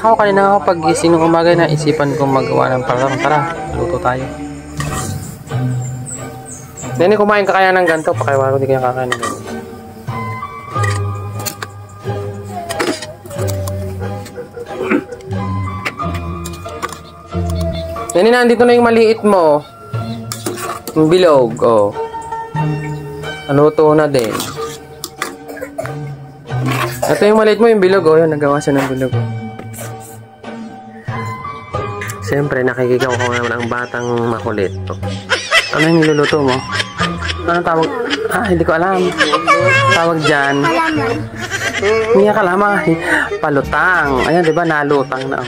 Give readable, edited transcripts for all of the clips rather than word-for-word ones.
Ako kanina ako pag-gising ng umaga na isipan kong magawa ng parang tara, luto tayo. Nene, kumain ka kaya ng ganito? Pakiwala ko hindi kaya kakain ng ganito. Nene, nandito na yung maliit mo. Yung bilog, oh. Naluto na din. Ito yung maliit mo, yung bilog, oh. Yun, nagawa siya ng bilog. Siyempre, nakikigaw ko naman ang batang makulit. Oh. Ano yung niluluto mo? Anong tawag? Ah, hindi ko alam. Tawag dyan. Hindi ka alam. Palutang. Ayan, di ba? Nalutang na.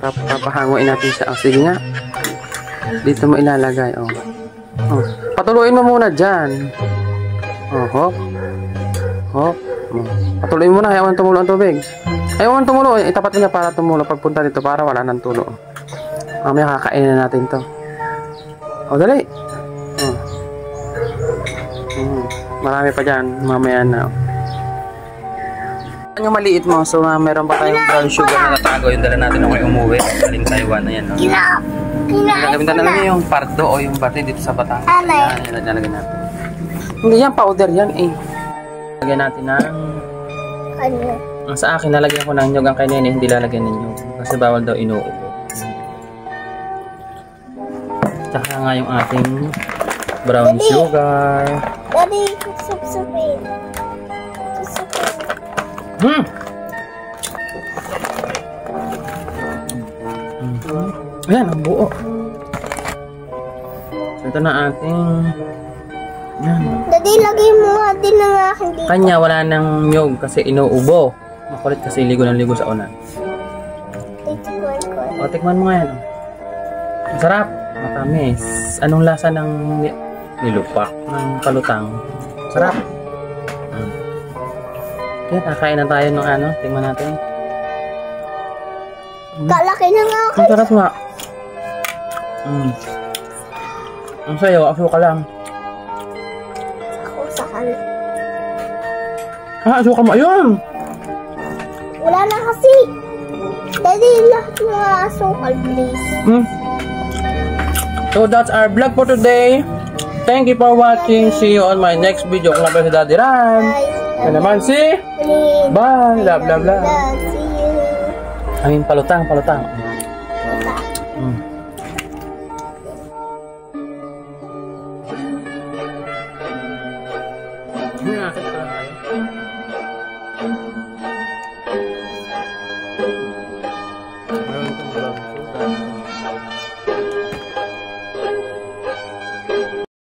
Papahanguin natin siya. Oh, sige nga. Dito mo ilalagay. Oh. Oh. Patuluin mo muna dyan. Oh, hop. Hop. Patuluin mo na. Ayaw tumulo ang tubig. Ayaw tumulo. Itapat mo niya para tumulo. Pagpunta dito para wala nang tulo. Mamaya kakainin na natin to. Oh, dali. Oh. Marami pa dyan. Mamaya na. Yung maliit mo, so meron pa tayong brown sugar na natago. Yung dala natin ako yung umuwi. Galing Taiwan. Ayan, no? Gagamitan na lang yung pardo o yung bati dito sa Batangas. Ayan, nalagyan natin. Hindi yan, powder yan eh. Lagyan natin ng... Ang sa akin, nalagyan ko ng nyog. Ang kay Nene, hindi lalagyan ng nyog. Kasi bawal daw inuubo. Tsaka nga yung ating brown sugar. Daddy, susupin. Ayan, ang buo. So, ito na ating... Ayan. Daddy, lagay mo nga din ng akin dito. Kanya, wala nang nyog kasi inuubo. Makulit kasi ligo ng ligo sa unan. O, tikman mo nga yan. Masarap. Matamis. Anong lasa ng nilupak? Ng palutang? Sarap. Okay, kakain na tayo ng ano. Tingnan natin. Kalaki na nga ako. Ang sarap nga. Ang sayo, asuka lang. Ako sakal. Ah, asuka mo. Ayun! Wala na kasi. Daddy, lahat mga asukal, please. So that's our vlog for today. Thank you for watching. See you on my next video. Kung naman si Daddy Ram. Yan naman si... Bye! Love, love, love. See you. I mean, palutang. Bye.